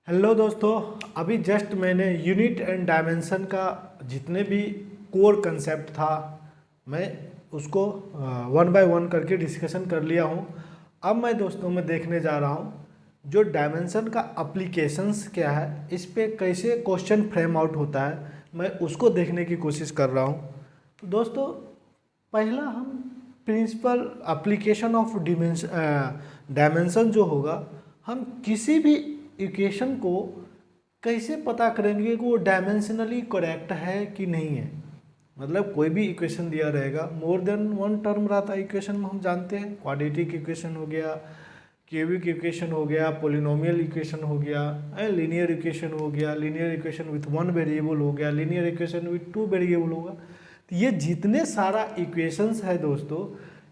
Hello दोस्तों, अभी just मैंने यूनिट एंड डायमेंशन का जितने भी कोर कंसेप्ट था मैं उसको वन बाय वन करके डिस्कशन कर लिया हूँ। अब मैं दोस्तों में देखने जा रहा हूँ जो डायमेंशन का अप्लीकेशंस क्या है, इस पे कैसे क्वेश्चन फ्रेम आउट होता है, मैं उसको देखने की कोशिश कर रहा हूँ। तो दोस्तों पहला हम प्रिंसिपल एप्लीकेशन ऑफ डायमेंशन जो होगा, हम किसी भी इक्वेशन को कैसे पता करेंगे कि वो डायमेंशनली करेक्ट है कि नहीं है। मतलब कोई भी इक्वेशन दिया रहेगा, मोर देन वन टर्म रहता है इक्वेशन में, हम जानते हैं क्वाड्रेटिक इक्वेशन हो गया, क्यूबिक इक्वेशन हो गया, पोलिनोमियल इक्वेशन हो गया, लीनियर इक्वेशन हो गया, linear equation with one variable हो गया, linear equation with two variable होगा। तो ये जितने सारा इक्वेशंस है दोस्तों,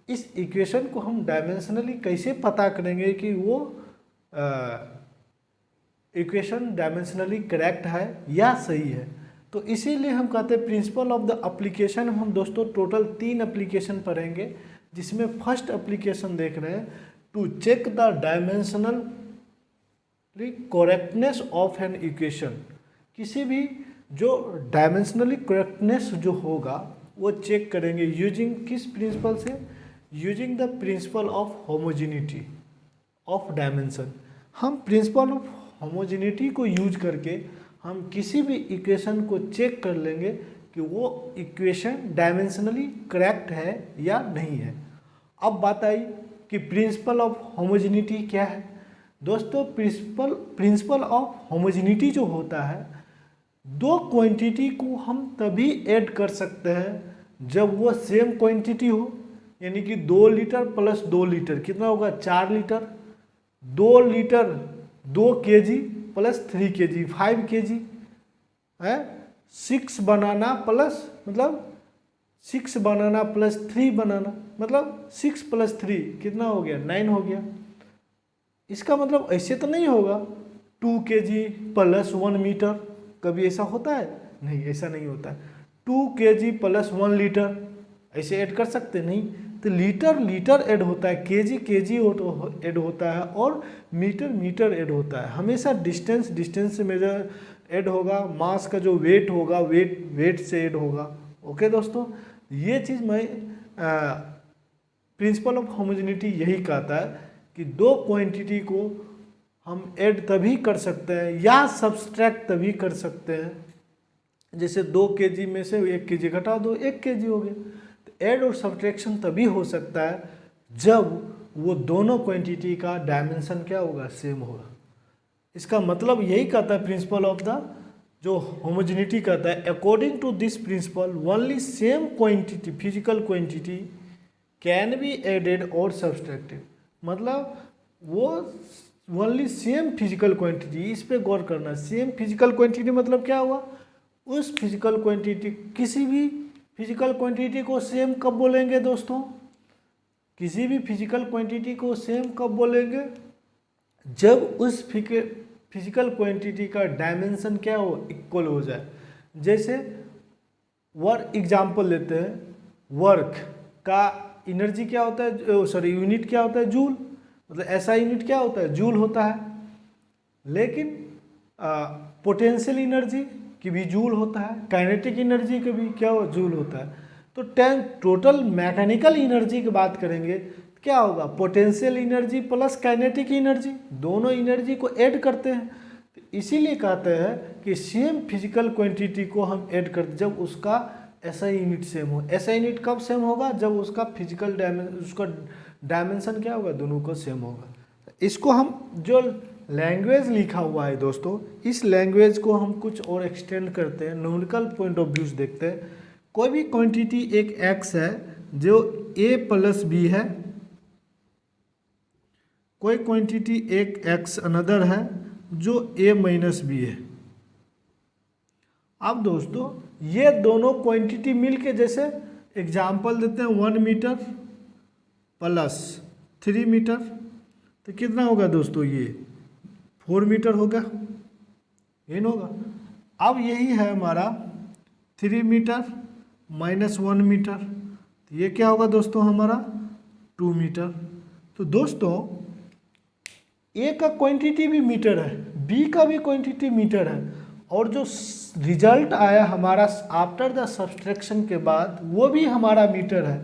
इस इक्वेशन को हम डायमेंशनली कैसे पता करेंगे कि वो इक्वेशन डायमेंशनली करेक्ट है या सही है। तो इसीलिए हम कहते हैं प्रिंसिपल ऑफ द एप्लीकेशन। हम दोस्तों टोटल 3 एप्लीकेशन पढ़ेंगे, जिसमें फर्स्ट एप्लीकेशन देख रहे हैं to check the dimensional correctness of an equation. किसी भी जो डायमेंशनली करेक्टनेस जो होगा वो चेक करेंगे यूजिंग किस प्रिंसिपल से, using the principle of homogeneity of dimension. हम प्रिंसिपल ऑफ होमोजेनिटी को यूज करके हम किसी भी इक्वेशन को चेक कर लेंगे कि वो इक्वेशन डायमेंशनली करेक्ट है या नहीं है। अब बात आई कि प्रिंसिपल ऑफ होमोजेनिटी क्या है। दोस्तों प्रिंसिपल ऑफ होमोजेनिटी जो होता है, दो क्वांटिटी को हम तभी ऐड कर सकते हैं जब वो सेम क्वांटिटी हो, यानी कि 2 लीटर प्लस 2 लीटर कितना होगा, 4 litre, 2 litre 2 kg plus 3 kg 5 kg है, 6 बनाना प्लस मतलब 6 बनाना प्लस 3 बनाना मतलब 6 प्लस 3 कितना हो गया, 9 हो गया। इसका मतलब ऐसे तो नहीं होगा 2 kg प्लस 1 मीटर, कभी ऐसा होता है? नहीं, ऐसा नहीं होता है। 2 kg प्लस 1 लीटर ऐसे ऐड कर सकते नहीं। तो लीटर लीटर ऐड होता है, केजी केजी ऐड होता है और मीटर मीटर ऐड होता है। हमेशा डिस्टेंस डिस्टेंस से मेजर ऐड होगा, मास का जो वेट होगा वेट से ऐड होगा। ओके दोस्तों, ये चीज़ मैं प्रिंसिपल ऑफ होमोजेनिटी यही कहता है कि दो क्वांटिटी को हम ऐड तभी कर सकते हैं या सब्सट्रैक्ट तभी कर सकते हैं। जैसे 2 kg में से 1 kg घटा दो, 1 kg हो गया। ऐड और सब्ट्रैक्शन तभी हो सकता है जब वो दोनों क्वांटिटी का डायमेंशन क्या होगा, सेम होगा। इसका मतलब यही कहता है प्रिंसिपल ऑफ द जो होमोजेनिटी कहता है, according to this principle only same quantity physical quantity can be added और सब्सट्रैक्टेड। मतलब वो ओनली सेम फिजिकल क्वांटिटी, इस पे गौर करना। सेम फिजिकल क्वांटिटी मतलब क्या हुआ, उस फिजिकल क्वांटिटी, किसी भी फिजिकल क्वांटिटी को सेम कब बोलेंगे दोस्तों, किसी भी फिजिकल क्वांटिटी को सेम कब बोलेंगे, जब उस फिजिकल क्वांटिटी का डायमेंशन क्या हो, इक्वल हो जाए। जैसे वर्क एग्जांपल लेते हैं, वर्क का एनर्जी क्या होता है, सॉरी यूनिट क्या होता है, जूल। मतलब ऐसा यूनिट क्या होता है, जूल होता है। लेकिन पोटेंशियल एनर्जी की भी जूल होता है, काइनेटिक एनर्जी का भी क्या हो, जूल होता है। तो टोटल मैकेनिकल एनर्जी की बात करेंगे क्या होगा, potential energy plus kinetic energy, दोनों एनर्जी को ऐड करते हैं। तो इसीलिए कहते हैं कि सेम फिजिकल क्वांटिटी को हम ऐड करते जब उसका ऐसा यूनिट सेम हो। ऐसा यूनिट कब सेम होगा, जब उसका फिजिकल उसका डायमेंशन क्या होगा, दोनों को सेम होगा। इसको हम जो लैंग्वेज लिखा हुआ है दोस्तों, इस लैंग्वेज को हम कुछ और एक्सटेंड करते हैं, न्यूमेरिकल पॉइंट ऑफ व्यू से देखते हैं। कोई भी क्वांटिटी एक x है जो a प्लस बी है, कोई क्वांटिटी एक x अनदर है जो a माइनस बी है। अब दोस्तों ये दोनों क्वांटिटी मिलके, जैसे एग्जांपल देते हैं 1 मीटर प्लस 3 मीटर, तो कितना होगा दोस्तों, ये 4 मीटर होगा, ये होगा। अब यही है हमारा 3 मीटर माइनस 1 मीटर, तो ये क्या होगा दोस्तों, हमारा 2 मीटर। तो दोस्तों ए का क्वांटिटी भी मीटर है, बी का भी क्वांटिटी मीटर है, और जो रिजल्ट आया हमारा आफ्टर द सब्सट्रैक्शन के बाद वो भी हमारा मीटर है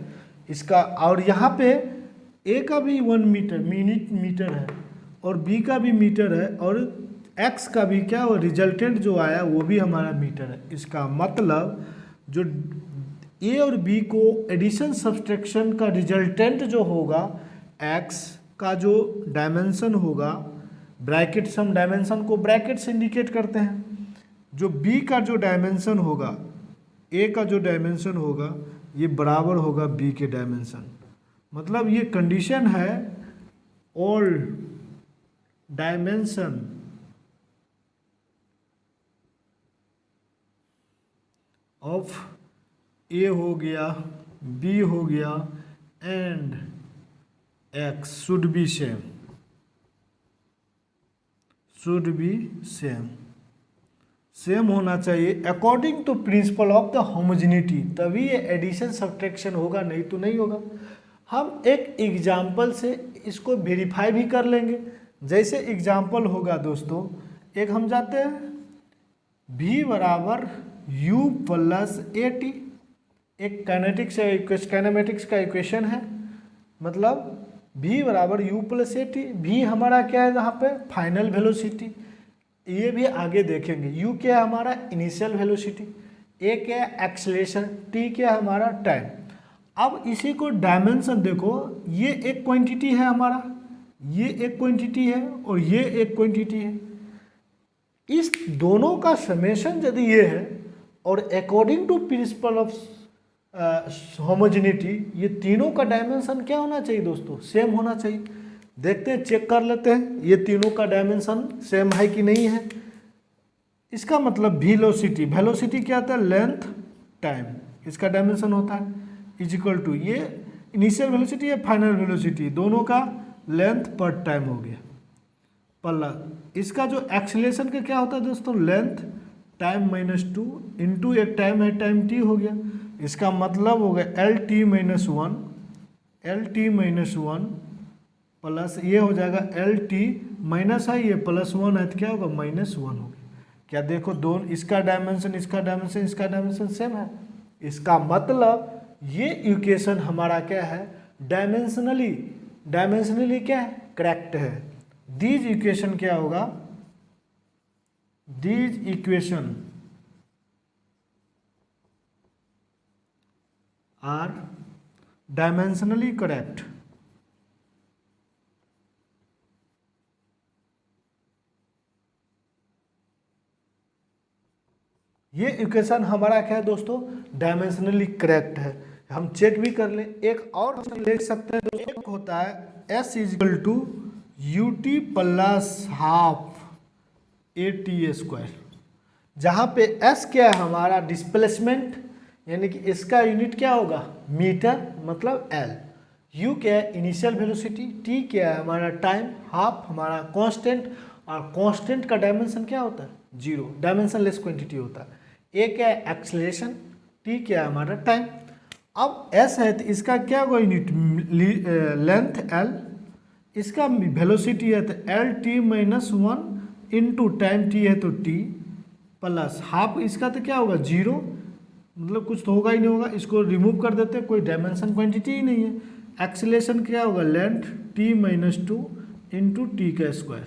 इसका। और यहाँ पे ए का भी 1 मीटर है और बी का भी मीटर है, और एक्स का भी क्या, वो रिजल्टेंट जो आया वो भी हमारा मीटर है। इसका मतलब जो ए और बी को एडिशन सब्सट्रैक्शन का रिजल्टेंट जो होगा, एक्स का जो डायमेंशन होगा, ब्रैकेट सम डायमेंशन को ब्रैकेट से इंडिकेट करते हैं, जो बी का जो डायमेंशन होगा, ए का जो डायमेंशन होगा ये बराबर होगा बी के डायमेंशन। मतलब ये कंडीशन है ऑल डायमेंशन ऑफ ए हो गया, बी हो गया and X should be same, should be same होना चाहिए according to principle of the homogeneity, तभी ये एडिशन सब्ट्रैक्शन होगा, नहीं तो नहीं होगा। हम एक एग्जाम्पल से इसको वेरीफाई भी कर लेंगे। जैसे एग्जाम्पल होगा दोस्तों, एक हम जाते हैं v बराबर u प्लस ए टी, एक काइनेमेटिक्स का इक्वेशन है, मतलब v बराबर u plus A T. v हमारा क्या है यहाँ पे, फाइनल वेलोसिटी, ये भी आगे देखेंगे। u क्या है हमारा इनिशियल वेलोसिटी, a क्या है एक्सेलरेशन, t क्या है हमारा टाइम। अब इसी को डायमेंशन देखो, ये एक क्वांटिटी है हमारा, ये एक क्वांटिटी है और ये एक क्वांटिटी है। इस दोनों का समेशन यदि ये है और according to principle of homogeneity ये तीनों का डायमेंशन क्या होना चाहिए दोस्तों, सेम होना चाहिए। देखते हैं, चेक कर लेते हैं ये तीनों का डायमेंशन सेम है कि नहीं है। इसका मतलब वेलोसिटी क्या होता है, लेंथ टाइम, इसका डायमेंशन होता है इज इक्वल टू ये इनिशियल वेलोसिटी या फाइनल वेलोसिटी, दोनों का लेंथ पर टाइम हो गया, प्लस इसका जो एक्सेलरेशन का क्या होता है दोस्तों, लेंथ टाइम माइनस 2 इंटू एक टाइम है, टाइम टी हो गया। इसका मतलब हो गया L T minus one plus ये हो जाएगा एल टी माइनस है, ये प्लस 1 है तो क्या होगा -1 होगा। क्या देखो, दोनों इसका डायमेंशन सेम है। इसका मतलब ये इक्वेशन हमारा क्या है, डायमेंशनली क्या है, करेक्ट है। दीज इक्वेशन क्या होगा, these equation are dimensionally correct. ये इक्वेशन हमारा क्या है दोस्तों, डायमेंशनली करेक्ट है। हम चेक भी कर लें। एक और हम देख सकते हैं दोस्तों, एक होता है S equal to U T plus half A T square, जहाँ पे S क्या है हमारा डिस्प्लेसमेंट, यानी कि इसका यूनिट क्या होगा, मीटर, मतलब L। U क्या है इनिशियल वेलोसिटी, T क्या है हमारा टाइम, हाफ हमारा कांस्टेंट, और कांस्टेंट का डायमेंशन क्या होता है, 0, डायमेंशनलेस क्वांटिटी होता है। A क्या है एक्सेलरेशन, T क्या है हमारा टाइम। अब S है तो इसका क्या होगा यूनिट, लेंथ L, इसका वेलोसिटी है तो L T minus 1 into time T है तो T प्लस हाफ, इसका तो क्या होगा 0, मतलब कुछ तो होगा ही नहीं होगा, इसको रिमूव कर देते हैं, कोई डायमेंशन क्वांटिटी ही नहीं है। एक्सेलरेशन क्या होगा, length t minus 2 into T का स्क्वायर।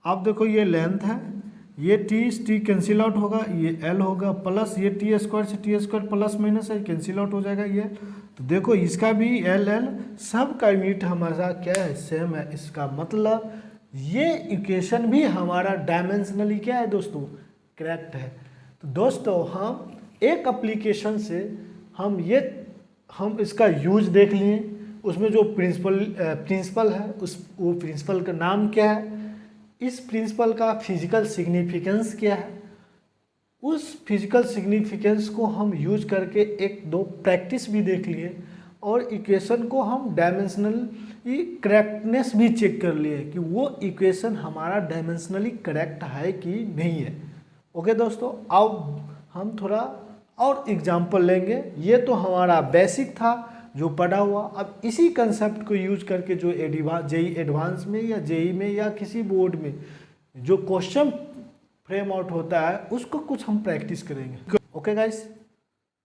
अब देखो ये लेंथ है, ये t कैंसिल आउट होगा, ये l होगा, प्लस ये टी स्क्वायर से टी स्क्वायर प्लस माइनस है, कैंसिल आउट हो जाएगा ये। तो देखो इसका भी l सब का यूनिट हमारा क्या है, सेम है। इसका मतलब ये इक्वेशन भी हमारा डायमेंशनली क्या है दोस्तों, करेक्ट है। तो दोस्तों हम एक एप्लीकेशन से हम इसका यूज देख लिए, उसमें जो प्रिंसिपल है वो प्रिंसिपल का नाम क्या है, इस प्रिंसिपल का फिजिकल सिग्निफिकेंस क्या है, उस फिजिकल सिग्निफिकेंस को हम यूज करके एक दो प्रैक्टिस भी देख लिए, और इक्वेशन को हम डायमेंशनली करेक्टनेस भी चेक कर लिए कि वो इक्वेशन हमारा डायमेंशनली करेक्ट है कि नहीं है। ओके दोस्तों, अब हम थोड़ा और एग्जाम्पल लेंगे। ये तो हमारा बेसिक था जो पढ़ा हुआ, अब इसी कंसेप्ट को यूज करके जो जेई एडवांस में या जेई में या किसी बोर्ड में जो क्वेश्चन फ्रेम आउट होता है उसको कुछ हम प्रैक्टिस करेंगे। ओके गाइस,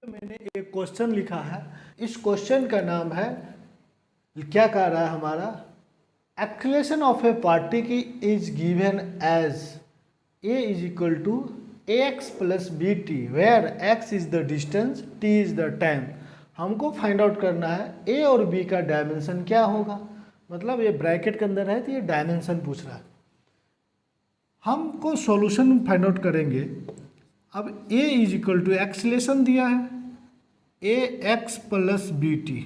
मैंने एक क्वेश्चन लिखा है, इस क्वेश्चन का नाम है, क्या कह रहा है हमारा, acceleration of a particle is given as a is equal to ax plus B T, where x is the distance, t is the time. हमको फाइंड आउट करना है a और b का डायमेंशन क्या होगा, मतलब ये ब्रैकेट के अंदर है तो ये डायमेंशन पूछ रहा है। हमको सॉल्यूशन फाइंड आउट करेंगे। अब a is equal to acceleration दिया है ax प्लस बी टी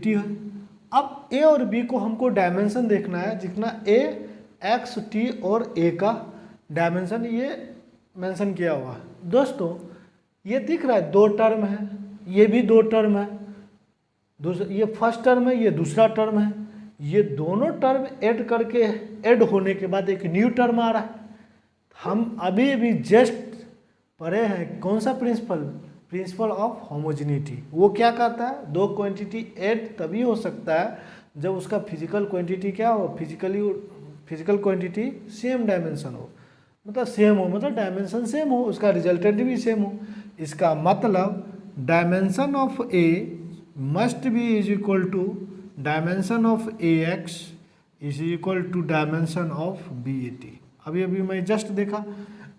है। अब a और b को हमको डायमेंशन देखना है, जितना a x t और a का डायमेंशन ये मेंशन किया हुआ है। दोस्तों ये दिख रहा है दो टर्म है, ये भी दो टर्म है, ये फर्स्ट टर्म है, ये दूसरा टर्म है, ये दोनों टर्म ऐड करके ऐड होने के बाद एक न्यू टर्म आ रहा है। हम अभी जस्ट पढ़े हैं कौन सा प्रिंसिपल ऑफ होमोजेनिटी। वो क्या कहता है, दो क्वांटिटी ऐड तभी हो सकता है जब उसका फिजिकल क्वांटिटी क्या हो, फिजिकल क्वांटिटी सेम डायमेंशन हो, मतलब सेम हो, मतलब डायमेंशन सेम हो, उसका रिजल्टेंट भी सेम हो। इसका मतलब dimension of A must be is equal to dimension of A X is equal to dimension of B A T. अभी मैं जस्ट देखा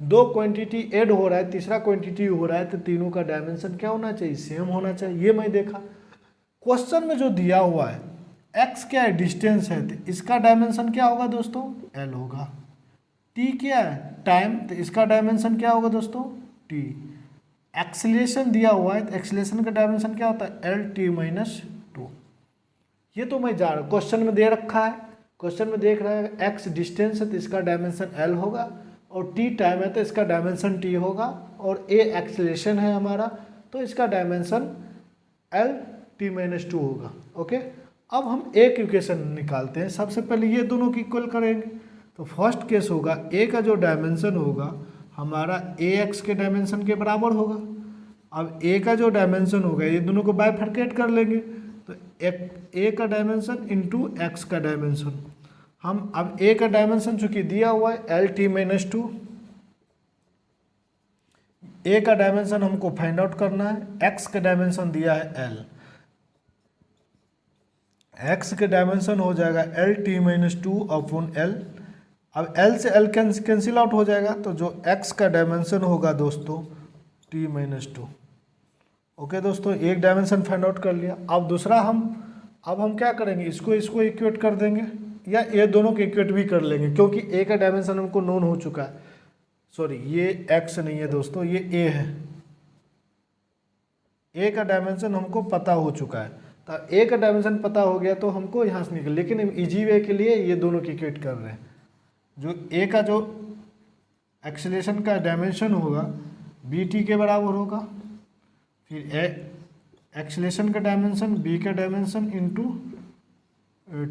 दो क्वांटिटी ऐड हो रहा है, तीसरा क्वांटिटी हो रहा है, तो तीनों का डायमेंशन क्या होना चाहिए, सेम होना चाहिए। ये मैं देखा क्वेश्चन में जो दिया हुआ है x क्या है, डिस्टेंस है, तो इसका डायमेंशन क्या होगा दोस्तों, l होगा। t क्या है, टाइम, तो इसका डायमेंशन क्या होगा दोस्तों, t। एक्सीलरेशन दिया हुआ है तो एक्सीलरेशन का डायमेंशन क्या होता है, l t माइनस 2। ये तो मैं जा रहा हूँ, क्वेश्चन में दे रखा है, क्वेश्चन में देख रहा है x डिस्टेंस है तो इसका डायमेंशन l होगा, और t टाइम है तो इसका डायमेंशन t होगा, और a एक्सीलरेशन है हमारा तो इसका डायमेंशन l t माइनस 2 होगा। ओके, अब हम एक इक्वेशन निकालते हैं। सबसे पहले ये दोनों की इक्वल करेंगे, तो फर्स्ट केस होगा a का जो डायमेंशन होगा हमारा ax के डायमेंशन के बराबर होगा। अब a का जो डायमेंशन होगा ये दोनों को बाइफरकेट कर लेंगे, तो a का डायमेंशन इंटू एक्स का डायमेंशन। हम अब a का डायमेंशन चूंकि दिया हुआ है एल टी माइनस 2, a का डायमेंशन हमको फाइंड आउट करना है, x का डायमेंशन दिया है l, x के डायमेंशन हो जाएगा L T minus 2 upon L. अब l से l कैंसिल आउट हो जाएगा, तो जो x का डायमेंशन होगा दोस्तों t माइनस 2। ओके दोस्तों, एक डायमेंशन फाइंड आउट कर लिया। अब दूसरा अब हम क्या करेंगे, इसको इक्वेट कर देंगे, या ये दोनों के इक्वेट भी कर लेंगे, क्योंकि a का डायमेंशन हमको नोन हो चुका है। सॉरी, ये x नहीं है दोस्तों, ये a है। a का डायमेंशन हमको पता हो चुका है, तो a का डायमेंशन पता हो गया तो हमको यहाँ से निकल, लेकिन इजी वे के लिए ये दोनों की इक्वेट कर रहे हैं। जो a का जो एक्सेलरेशन का डायमेंशन होगा बी टी के बराबर होगा, फिर एक्सेलरेशन का डायमेंशन b का डायमेंशन इंटू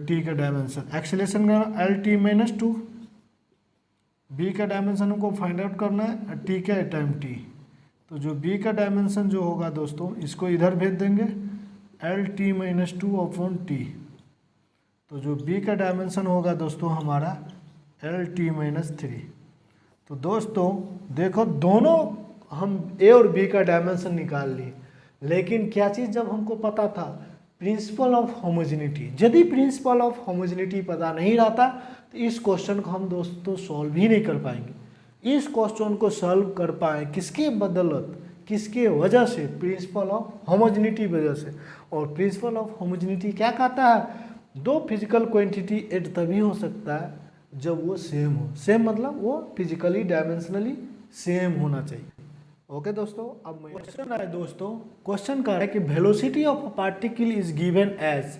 t का डायमेंशन। एक्सेलरेशन का एल टी माइनस 2, b का डायमेंशन हमको फाइंड आउट करना है, t क्या है, टाइम t। तो जो b का डायमेंशन जो होगा दोस्तों, इसको इधर भेज देंगे, L T minus 2 upon T. तो जो b का डायमेंशन होगा दोस्तों हमारा एल टी माइनस 3। तो दोस्तों देखो, दोनों हम a और b का डायमेंशन निकाल लिए, लेकिन क्या चीज़ जब हमको पता था, प्रिंसिपल ऑफ होमोजेनिटी। यदि प्रिंसिपल ऑफ होमोजेनिटी पता नहीं रहता तो इस क्वेश्चन को हम दोस्तों सॉल्व ही नहीं कर पाएंगे। इस क्वेश्चन को सॉल्व कर पाए किसके बदौलत, किसके वजह से, प्रिंसिपल ऑफ होमोजेनिटी वजह से। और प्रिंसिपल ऑफ होमोजेनिटी क्या कहता है, दो फिजिकल क्वांटिटी ऐड तभी हो सकता है जब वो सेम हो। सेम मतलब वो फिजिकली डायमेंशनली सेम होना चाहिए। ओके दोस्तों, अब क्वेश्चन है दोस्तों, क्वेश्चन का है कि velocity of a particle is given as,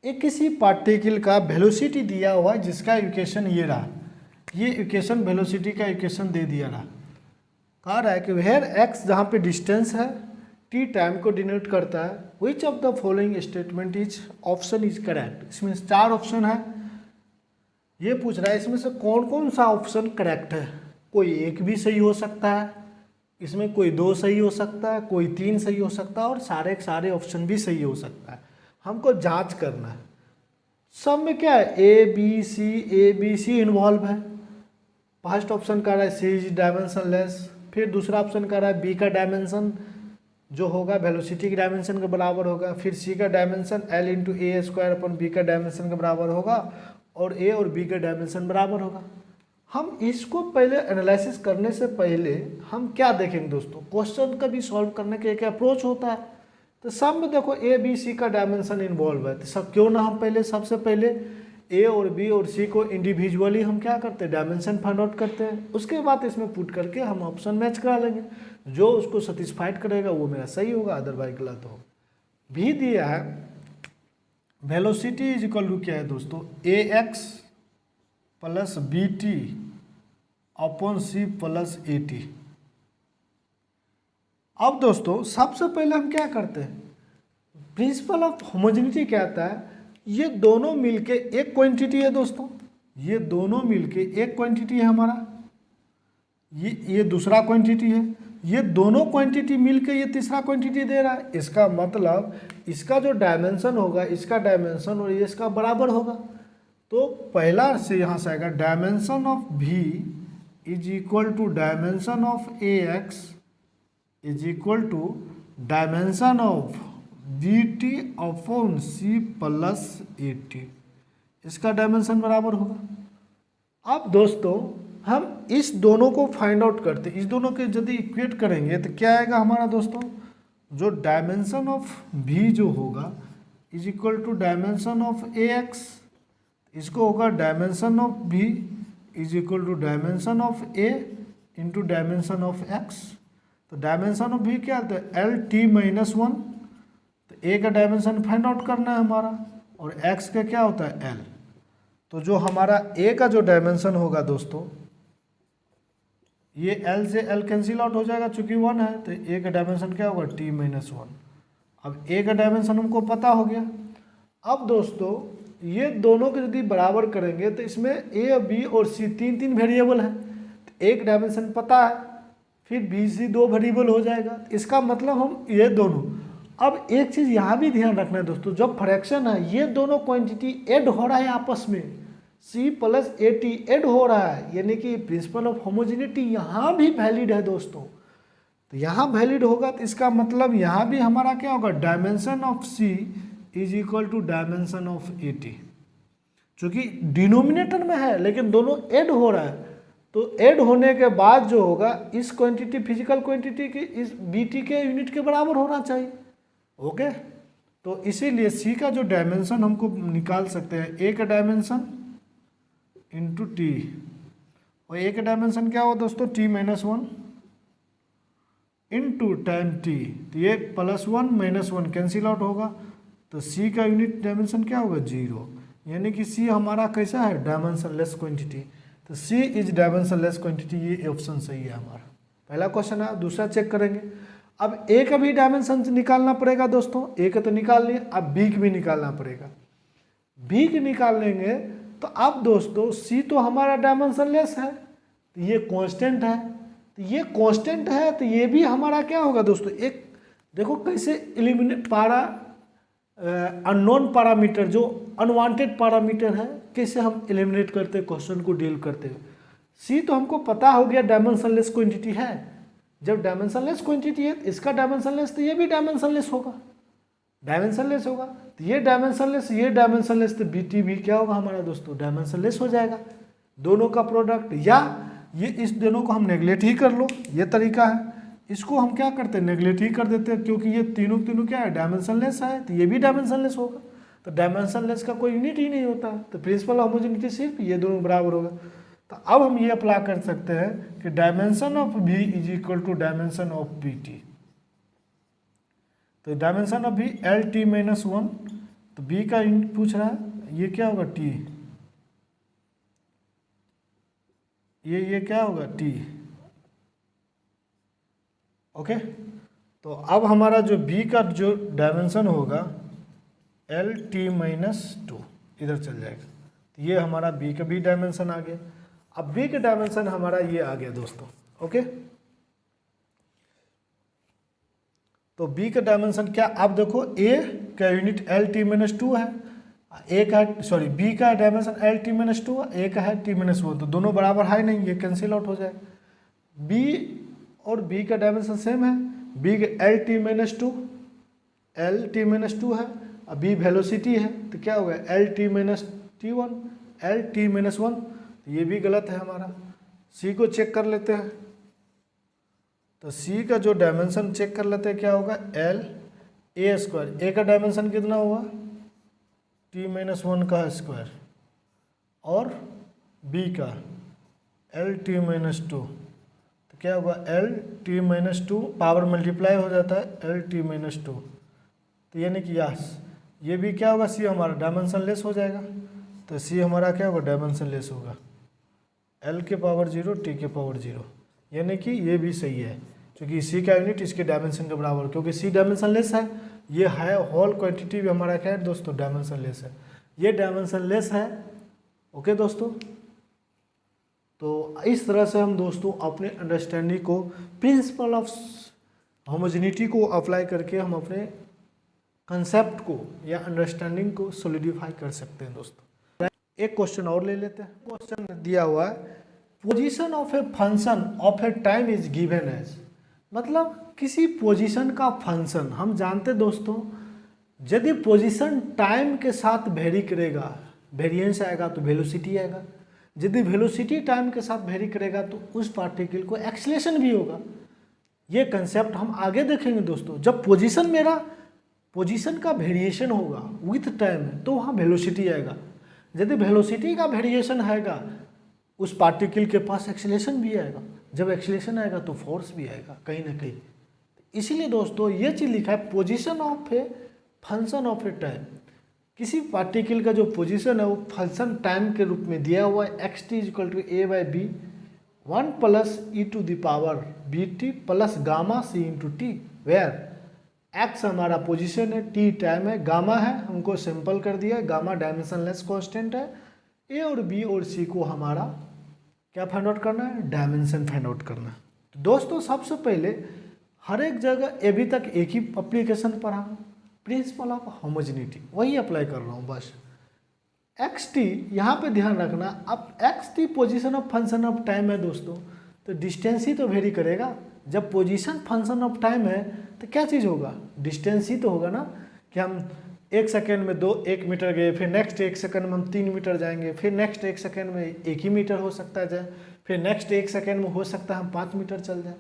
एक किसी पार्टिकल का वेलोसिटी दिया हुआ है जिसका इक्वेशन ये रहा, ये इक्वेशन वेलोसिटी का इक्वेशन दे दिया रहा। कह रहा है कि वेयर एक्स जहाँ पे डिस्टेंस है, टी टाइम को डिनोट करता है, which of the following statement is, option is correct. इसमें 4 ऑप्शन है, ये पूछ रहा है इसमें से कौन कौन सा ऑप्शन करेक्ट है। कोई एक भी सही हो सकता है, इसमें कोई 2 सही हो सकता है, कोई 3 सही हो सकता है, और सारे ऑप्शन भी सही हो सकता है। हमको जांच करना है, सब में क्या है, ए बी सी इन्वॉल्व है। फर्स्ट ऑप्शन कह रहा है सी इज डायमेंशनलेस, फिर दूसरा ऑप्शन कह रहा है बी का डायमेंशन जो होगा वेलोसिटी के डायमेंशन के बराबर होगा, फिर सी का डायमेंशन एल इंटू ए स्क्वायर अपन बी का डायमेंशन के बराबर होगा, और ए और बी का डायमेंशन बराबर होगा। हम इसको पहले एनालिसिस करने से पहले हम क्या देखेंगे दोस्तों, क्वेश्चन का भी सॉल्व करने का एक अप्रोच होता है। तो सब में देखो ए बी सी का डायमेंशन इन्वॉल्व है, तो सब क्यों ना हम पहले सबसे पहले ए और बी और सी को इंडिविजुअली हम क्या करते हैं, डायमेंशन फाइंड आउट करते हैं। उसके बाद इसमें पुट करके हम ऑप्शन मैच करा लेंगे, जो उसको सेटिस्फाइड करेगा वो मेरा सही होगा, अदरवाइज गलत होगा। भी दिया है वेलोसिटी इज इक्वल टू क्या है दोस्तों, A x plus B T upon C plus A T. अब दोस्तों सबसे पहले हम क्या करते हैं, प्रिंसिपल ऑफ होमोजेनिटी क्या आता है, ये दोनों मिलके एक क्वांटिटी है दोस्तों, ये दोनों मिलके एक क्वांटिटी है हमारा, ये दूसरा क्वांटिटी है, ये दोनों क्वांटिटी मिलके ये तीसरा क्वांटिटी दे रहा है। इसका मतलब इसका जो डायमेंशन होगा, इसका डायमेंशन और ये इसका बराबर होगा। तो पहला से यहाँ से आएगा dimension of B is equal to dimension of A X is equal to dimension of B T upon C plus A T, इसका डायमेंशन बराबर होगा। अब दोस्तों हम इस दोनों को फाइंड आउट करते, इस दोनों के यदि इक्वेट करेंगे तो क्या आएगा हमारा दोस्तों, जो डायमेंशन ऑफ भी जो होगा is equal to dimension of A X, इसको होगा dimension of B is equal to dimension of A into dimension of X. तो डायमेंशन ऑफ भी क्या आता है, एल टी माइनस वन, तो ए का डायमेंशन फाइंड आउट करना है हमारा, और एक्स का क्या होता है एल। तो जो हमारा ए का जो डायमेंशन होगा दोस्तों, ये एल से एल कैंसिल आउट हो जाएगा चूंकि वन है, तो ए का डायमेंशन क्या होगा टी माइनस वन। अब ए का डायमेंशन हमको पता हो गया। अब दोस्तों ये दोनों को यदि बराबर करेंगे तो इसमें ए बी और सी तीन तीन वेरिएबल है, तो एक डायमेंशन पता है, फिर बी सी दो वेरिएबल हो जाएगा। इसका मतलब हम ये दोनों, अब एक चीज़ यहाँ भी ध्यान रखना है दोस्तों, जब फ्रैक्शन है ये दोनों क्वांटिटी ऐड हो रहा है आपस में, C plus A T add हो रहा है, यानी कि प्रिंसिपल ऑफ होमोजेनिटी यहाँ भी वैलिड है दोस्तों। तो यहाँ वैलिड होगा तो इसका मतलब यहाँ भी हमारा क्या होगा, dimension of C is equal to dimension of A T, चूँकि डिनोमिनेटर में है लेकिन दोनों ऐड हो रहा है। तो ऐड होने के बाद जो होगा इस क्वांटिटी फिजिकल क्वांटिटी की इस बी टी के यूनिट के बराबर होना चाहिए। ओके, तो इसीलिए सी का जो डायमेंशन हमको निकाल सकते हैं, ए का डायमेंशन इंटू टी, और ए का डायमेंशन क्या होगा दोस्तों, T minus one into time T, तो ये plus one minus one cancel out होगा, तो सी का यूनिट डायमेंशन क्या होगा जीरो, यानी कि सी हमारा कैसा है डायमेंशन लेस क्वांटिटी। तो सी इज डायमेंशन लेस क्वांटिटी, ये ऑप्शन सही है हमारा। पहला क्वेश्चन है, दूसरा चेक करेंगे। अब ए का भी डायमेंशन निकालना पड़ेगा दोस्तों, ए का तो निकाल लिए, अब बी का भी निकालना पड़ेगा। बी की निकाल लेंगे तो अब दोस्तों सी तो हमारा डायमेंशन लेस है, तो ये कांस्टेंट है, तो ये कांस्टेंट है तो ये भी हमारा क्या होगा दोस्तों, एक देखो कैसे एलिमिनेट पारा अननोन पैरामीटर जो अनवांटेड पैरामीटर है कैसे हम एलिमिनेट करते हैं, क्वेश्चन को डील करते हैं। सी तो हमको पता हो गया डायमेंशनलेस क्वांटिटी है, जब डायमेंशनलेस क्वांटिटी है इसका डायमेंशनलेस तो ये भी डायमेंशनलेस होगा, डायमेंशनलेस होगा, तो ये डायमेंशनलेस तो बी टी भी क्या होगा हमारा दोस्तों डायमेंशनलेस हो जाएगा, दोनों का प्रोडक्ट। या ये इस दोनों को हम नेगलेक्ट ही कर लो, ये तरीका है, इसको हम क्या करते हैं नेगलेक्ट ही कर देते हैं, क्योंकि ये तीनों क्या है डायमेंशनलेस है, तो ये भी डायमेंशनलेस होगा, तो डायमेंशनलेस का कोई यूनिट ही नहीं होता, तो प्रिंसिपल होमोजेनिटी सिर्फ ये दोनों बराबर होगा। तो अब हम ये अप्लाई कर सकते हैं कि dimension of B is equal to dimension of B T, तो dimension of B L T minus one, तो बी का पूछ रहा है ये क्या होगा टी, ये क्या होगा टी। ओके, तो अब हमारा जो बी का जो डायमेंशन होगा एल टी माइनस टू इधर चल जाएगा, तो ये हमारा बी का भी डायमेंशन आ गया। अब बी का डायमेंशन हमारा ये आ गया दोस्तों। ओके, तो बी का डायमेंशन क्या, आप देखो ए का unit L T minus two है, ए का सॉरी बी का dimension L T minus two, A का है टी माइनस वन, तो दोनों बराबर है नहीं, ये कैंसिल आउट हो जाएगा। बी और बी का डायमेंशन सेम है, B L T minus two, L T minus two है, अब बी वेलोसिटी है तो क्या होगा L T minus T one, L T minus one, ये भी गलत है हमारा। सी को चेक कर लेते हैं, तो सी का जो डायमेंशन चेक कर लेते हैं क्या होगा एल ए स्क्वायर, ए का डायमेंशन कितना हुआ टी माइनस वन का स्क्वायर, और बी का एल टी माइनस टू, तो क्या होगा L T minus to, power multiply हो जाता है एल टी माइनस टू, तो यानी कि यस ये भी क्या होगा सी हमारा डायमेंशन लेस हो जाएगा, तो सी हमारा क्या होगा डायमेंशन लेस होगा, एल के पावर जीरो टी के पावर जीरो, यानी कि ये भी सही है क्योंकि सी का यूनिट इसके डायमेंशन के बराबर, क्योंकि सी डायमेंशन लेस है, ये है होल क्वांटिटी भी हमारा क्या है दोस्तों डायमेंशन लेस है, ये डायमेंशन लेस है। ओके दोस्तों, तो इस तरह से हम दोस्तों अपने अंडरस्टैंडिंग को प्रिंसिपल ऑफ होमोजेनिटी को अप्लाई करके हम अपने कंसेप्ट को या अंडरस्टैंडिंग को सॉलिडिफाई कर सकते हैं दोस्तों। एक क्वेश्चन और ले लेते हैं, क्वेश्चन दिया हुआ है position of a function of a time is given as, मतलब किसी पोजीशन का फंक्शन हम जानते दोस्तों यदि पोजीशन टाइम के साथ वेरी करेगा, वेरिएंस आएगा तो वेलोसिटी आएगा, यदि वेलोसिटी टाइम के साथ वेरी करेगा तो उस पार्टिकल को एक्सेलरेशन भी होगा। ये कंसेप्ट हम आगे देखेंगे दोस्तों, जब पोजीशन मेरा पोजीशन का वेरिएशन होगा विथ टाइम तो वहाँ वेलोसिटी आएगा, यदि वेलोसिटी का वेरिएशन आएगा उस पार्टिकल के पास एक्सेलरेशन भी आएगा, जब एक्सेलरेशन आएगा तो फोर्स भी आएगा कहीं ना कहीं। इसीलिए दोस्तों ये चीज़ लिखा है position of a function of a time, किसी पार्टिकल का जो पोजीशन है वो फंक्शन टाइम के रूप में दिया हुआ है X T equal to A by B one plus E to the power B T plus gamma C into T, where X हमारा पोजीशन है, टी टाइम है, गामा है हमको सिंपल कर दिया, गामा डायमेंशनलेस कांस्टेंट है, ए और बी और सी को हमारा क्या फाइंड आउट करना है डायमेंशन फाइंड आउट करना है। तो दोस्तों सबसे पहले हर एक जगह अभी तक एक ही एप्लीकेशन पढ़ा हूँ, प्रिंसिपल ऑफ होमोजेनिटी वही अप्लाई कर रहा हूँ बस। एक्स टी यहाँ पे ध्यान रखना, अब x T position of function of time है दोस्तों, तो डिस्टेंस ही तो वेरी करेगा, जब पोजीशन फंक्शन ऑफ टाइम है तो क्या चीज़ होगा डिस्टेंस ही तो होगा ना, कि हम एक सेकेंड में 1 मीटर गए, फिर नेक्स्ट एक सेकेंड में हम 3 मीटर जाएंगे, फिर नेक्स्ट एक सेकेंड में 1 ही मीटर हो सकता है जाए, फिर नेक्स्ट एक सेकेंड में हो सकता है हम 5 मीटर चल जाए।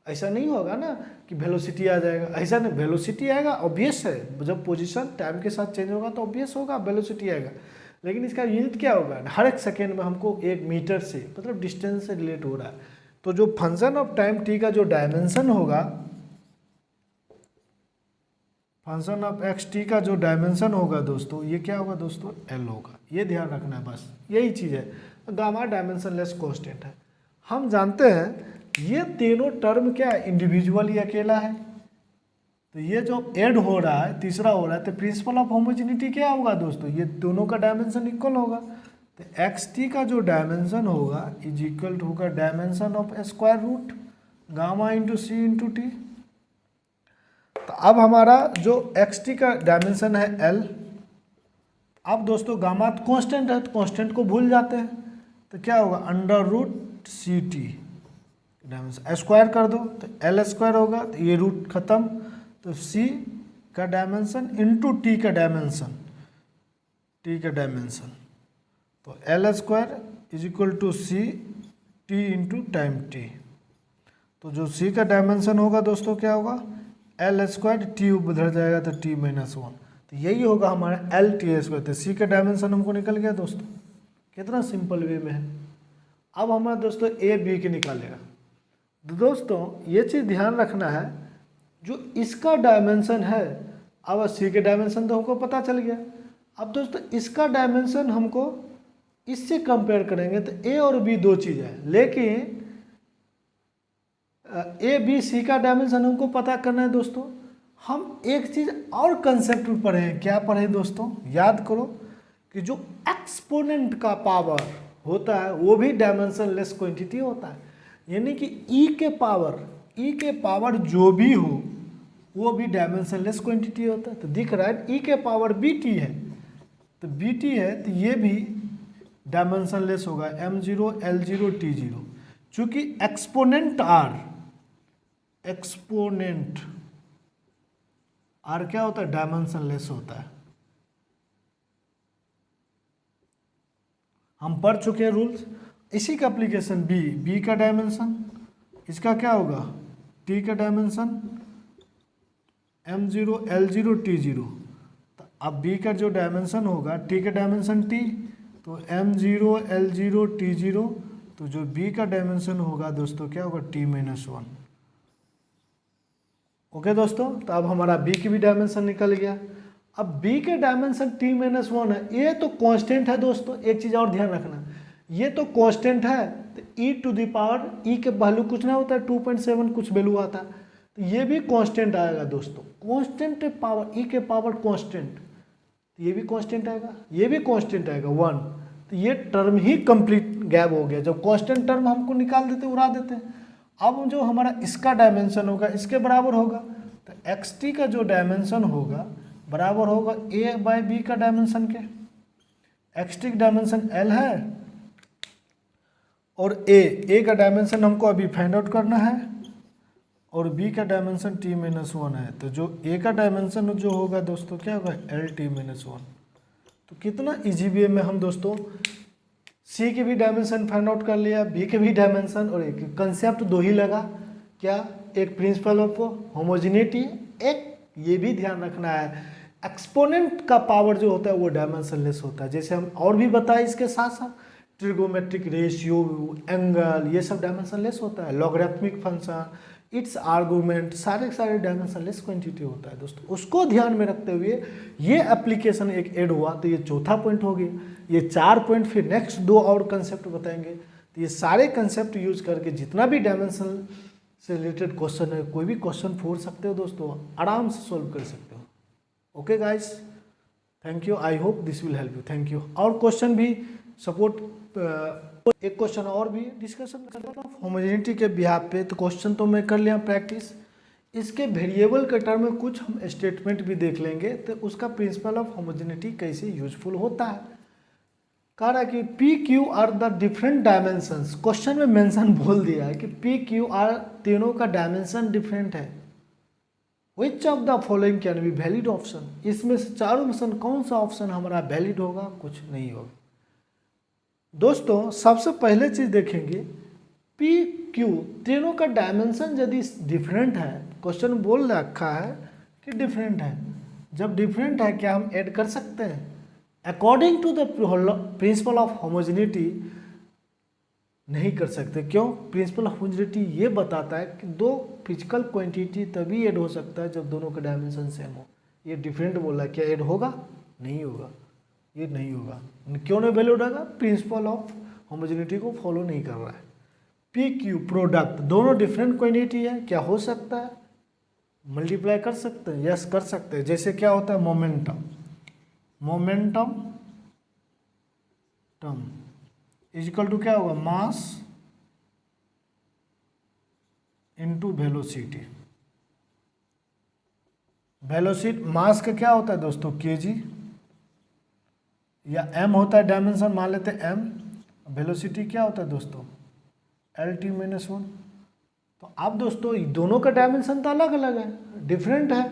ऐसा नहीं होगा ना कि वेलोसिटी आ जाएगा, ऐसा नहीं, वेलोसिटी आएगा ऑब्वियस है, जब पोजीशन टाइम के साथ चेंज होगा तो ऑब्वियस होगा वेलोसिटी आएगा, लेकिन इसका यूनिट क्या होगा हर एक सेकेंड में हमको 1 मीटर से मतलब डिस्टेंस से रिलेट हो रहा है। तो जो फंक्शन ऑफ टाइम टी का जो डायमेंशन होगा, फंक्शन ऑफ एक्स टी का जो डायमेंशन होगा दोस्तों ये क्या होगा दोस्तों एल होगा, ये ध्यान रखना है बस, यही चीज़ है। गामा डायमेंशनलेस कांस्टेंट है, हम जानते हैं ये तीनों टर्म क्या है इंडिविजुअली अकेला है, तो ये जो ऐड हो रहा है तीसरा हो रहा है, तो प्रिंसिपल ऑफ होमोजेनिटी क्या होगा दोस्तों ये दोनों का डायमेंशन इक्वल होगा, तो एक्स टी का जो डायमेंशन होगा इज इक्वल टू होगा dimension of square root gamma into C into T. तो अब हमारा जो एक्स टी का डायमेंशन है एल, अब दोस्तों गामा कांस्टेंट है तो कांस्टेंट को भूल जाते हैं, तो क्या होगा under root C T dimension square कर दो तो एल स्क्वायर होगा, तो ये रूट खत्म, तो सी का डायमेंशन इंटू टी का डायमेंशन, टी का डायमेंशन, तो L square is equal to C T into time T. तो जो सी का डायमेंशन होगा दोस्तों क्या होगा एल स्क्वायर, टी उधर जाएगा तो टी माइनस वन, तो यही होगा हमारा एल टी स्क्वायर। तो सी का डायमेंशन हमको निकल गया दोस्तों, कितना सिंपल वे में है। अब हमारा दोस्तों ए बी के निकालेगा, तो दोस्तों ये चीज़ ध्यान रखना है जो इसका डायमेंशन है, अब सी के डायमेंशन तो हमको पता चल गया, अब दोस्तों इसका डायमेंशन हमको इससे कंपेयर करेंगे तो ए और बी दो चीज़ है, लेकिन ए बी सी का डायमेंशन हमको पता करना है दोस्तों। हम एक चीज़ और कंसेप्ट में पढ़े हैं, क्या पढ़े दोस्तों याद करो कि जो एक्सपोनेंट का पावर होता है वो भी डायमेंशनलेस क्वांटिटी होता है, यानी कि ई के पावर जो भी हो वो भी डायमेंशनलेस क्वांटिटी होता है। तो दिख रहा है ई के पावर बी टी है, तो बी टी है तो ये भी डायमेंशनलेस होगा, m0 l0 t0। चूंकि एक्सपोनेंट आर क्या होता है, डायमेंशनलेस होता है। हम पढ़ चुके हैं रूल्स। इसी का एप्लीकेशन बी का डायमेंशन, इसका क्या होगा, टी का डायमेंशन m0 l0 t0। तो अब बी का जो डायमेंशन होगा, टी का डायमेंशन टी, तो m0 l0 t0, तो जो बी का डायमेंशन होगा दोस्तों क्या होगा, t-1। ओके दोस्तों, तो अब हमारा बी की भी डायमेंशन निकल गया। अब बी के डायमेंशन t-1 है, ये तो कांस्टेंट है दोस्तों। एक चीज़ और ध्यान रखना, ये तो कांस्टेंट है, तो e to the power e के वैल्यू कुछ ना होता है, 2.7 कुछ वैल्यू आता है, तो ये भी कांस्टेंट आएगा दोस्तों। कांस्टेंट पावर e के पावर कांस्टेंट, तो ये भी कांस्टेंट आएगा, ये भी कांस्टेंट आएगा 1। तो ये टर्म ही कंप्लीट गैप हो गया। जब कांस्टेंट टर्म हमको निकाल देते, उड़ा देते हैं। अब जो हमारा इसका डायमेंशन होगा इसके बराबर होगा, तो एक्स टी का जो डायमेंशन होगा बराबर होगा ए बाई बी का डायमेंशन के। एक्स टी का डायमेंशन एल है और ए का डायमेंशन हमको अभी फाइंड आउट करना है, और बी का डायमेंशन t-1 है। तो जो ए का डायमेंशन जो होगा दोस्तों क्या होगा, एल t-1। तो कितना इजी वे में हम दोस्तों सी के भी डायमेंशन फाइंड आउट कर लिया, बी के भी डायमेंशन, और एक कंसेप्ट दो ही लगा, क्या, एक प्रिंसिपल ऑफ होमोजेनिटी, एक ये भी ध्यान रखना है एक्सपोनेंट का पावर जो होता है वो डायमेंशनलेस होता है। जैसे हम और भी बताए इसके साथ साथ, ट्रिगोमेट्रिक रेशियो, एंगल, ये सब डायमेंशनलेस होता है। लॉगरिथमिक फंक्शन, इट्स आर्गूमेंट, सारे डायमेंशनलेस क्वांटिटी होता है दोस्तों। उसको ध्यान में रखते हुए ये एप्लीकेशन एक ऐड हुआ, तो ये चौथा पॉइंट हो गया। ये 4 पॉइंट फिर नेक्स्ट 2 और कंसेप्ट बताएंगे। तो ये सारे कंसेप्ट यूज करके जितना भी डायमेंशन से रिलेटेड क्वेश्चन है, कोई भी क्वेश्चन फोड़ सकते हो दोस्तों, आराम से सॉल्व कर सकते हो। Okay guys, thank you, I hope this will help you, thank you. और क्वेश्चन भी सपोर्ट, एक क्वेश्चन और भी डिस्कशन करना होमोजेनिटी के बिहाफ पे। तो क्वेश्चन तो मैं कर लिया प्रैक्टिस, इसके वेरिएबल के टर्म में कुछ हम स्टेटमेंट भी देख लेंगे, तो उसका प्रिंसिपल ऑफ होमोजेनिटी कैसे यूजफुल होता है। कह रहा है कि P Q R the different dimensions, question में मेंशन बोल दिया है कि पी क्यू आर तीनों का डायमेंशन डिफरेंट है। Which of the following can be valid option, इसमें से चारों में से कौन सा ऑप्शन हमारा वैलिड होगा, कुछ नहीं होगा। दोस्तों सबसे पहले चीज देखेंगे, पी क्यू तीनों का डायमेंशन यदि डिफरेंट है, क्वेश्चन बोल रखा है कि डिफरेंट है, जब डिफरेंट है क्या हम ऐड कर सकते हैं। According to the principle of homogeneity नहीं कर सकते। क्यों, प्रिंसिपल ऑफ होमोजेनिटी ये बताता है कि दो फिजिकल क्वांटिटी तभी ऐड हो सकता है जब दोनों का डायमेंशन सेम हो। ये डिफरेंट बोला, क्या ऐड होगा, नहीं होगा, ये नहीं होगा। क्यों नहीं वैलिड होगा, प्रिंसिपल ऑफ होमोजेनिटी को फॉलो नहीं कर रहा है। पी क्यू प्रोडक्ट दोनों डिफरेंट क्वांटिटी है, क्या हो सकता है, मल्टीप्लाई कर सकते हैं, यस कर सकते हैं। जैसे क्या होता है, मोमेंटम टर्म इजिकल टू क्या होगा, mass into velocity. Velocity mass का क्या होता है दोस्तों, केजी, या m होता है डायमेंशन, मान लेते हैं m। वेलोसिटी क्या होता है दोस्तों, LT-1। तो अब दोस्तों दोनों का डायमेंशन तो अलग अलग है, डिफरेंट है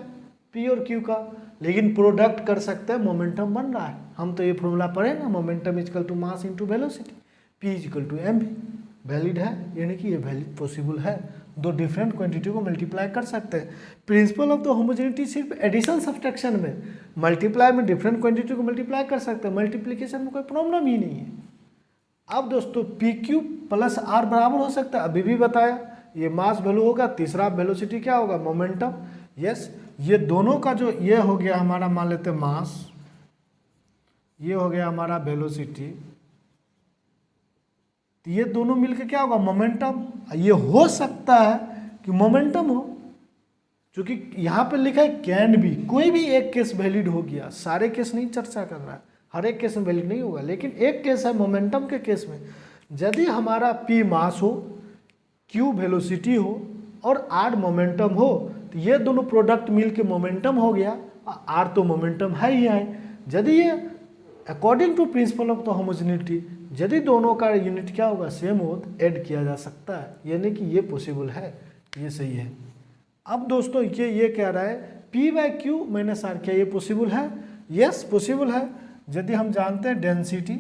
p और q का, लेकिन प्रोडक्ट कर सकते हैं, मोमेंटम बन रहा है। हम तो ये फॉर्मूला पढ़े ना, momentum is equal to mass into velocity, p is equal to m V valid है, यानी कि ये वैलिड पॉसिबल है। दो डिफरेंट क्वांटिटी को मल्टीप्लाई कर सकते हैं। प्रिंसिपल ऑफ द होमोजेनिटी सिर्फ एडिशन सब्सट्रैक्शन में, मल्टीप्लाई में डिफरेंट क्वांटिटी को मल्टीप्लाई कर सकते हैं, मल्टीप्लिकेशन में कोई प्रॉब्लम ही नहीं है। अब दोस्तों पी क्यू प्लस आर बराबर हो सकता है, अभी भी बताया, ये मास वैल्यू होगा, तीसरा वेलोसिटी क्या होगा, मोमेंटम। यस, ये दोनों का जो ये हो गया हमारा, मान लेते हैं मास, ये हो गया हमारा वेलोसिटी, तो ये दोनों मिलकर क्या होगा, मोमेंटम। ये हो सकता है कि मोमेंटम हो, क्योंकि यहाँ पे लिखा है कैन बी, कोई भी एक केस वैलिड हो गया, सारे केस नहीं चर्चा कर रहा है, हर एक केस में वैलिड नहीं होगा, लेकिन एक केस है मोमेंटम के केस में, यदि हमारा पी मास हो, क्यू वेलोसिटी हो और आर मोमेंटम हो, तो ये दोनों प्रोडक्ट मिल के मोमेंटम हो गया, आर तो मोमेंटम है ही है। यदि ये according to principle of the homogeneity यदि दोनों का यूनिट क्या होगा सेम हो तो ऐड किया जा सकता है, यानी कि ये पॉसिबल है, ये सही है। अब दोस्तों ये कह रहा है P/Q - R, क्या ये पॉसिबल है? यस पॉसिबल है। यदि हम जानते हैं density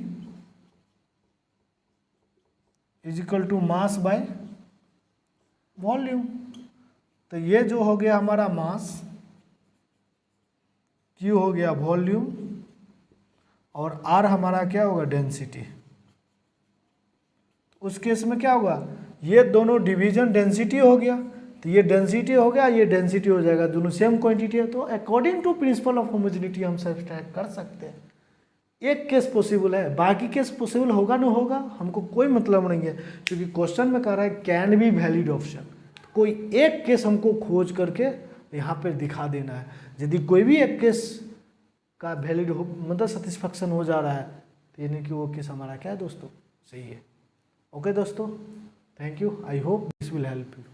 is equal to mass by volume, तो ये जो हो गया हमारा मास, Q हो गया वॉल्यूम और R हमारा क्या होगा डेंसिटी। उस केस में क्या होगा, ये दोनों डिवीजन डेंसिटी हो गया, तो ये डेंसिटी हो गया, ये डेंसिटी हो जाएगा, दोनों सेम क्वांटिटी है, तो according to principle of homogeneity हम सब्सट्रैक्ट कर सकते हैं। एक केस पॉसिबल है, बाकी केस पॉसिबल होगा ना होगा हमको कोई मतलब नहीं है, क्योंकि क्वेश्चन में कह रहा है कैन बी वैलिड ऑप्शन, कोई एक केस हमको खोज करके यहाँ पे दिखा देना है। यदि कोई भी एक केस का वैलिड हो मतलब सेटिस्फैक्शन हो जा रहा है, तो यानी कि वो केस हमारा क्या है दोस्तों, सही है। ओके दोस्तों, thank you, I hope this will help you.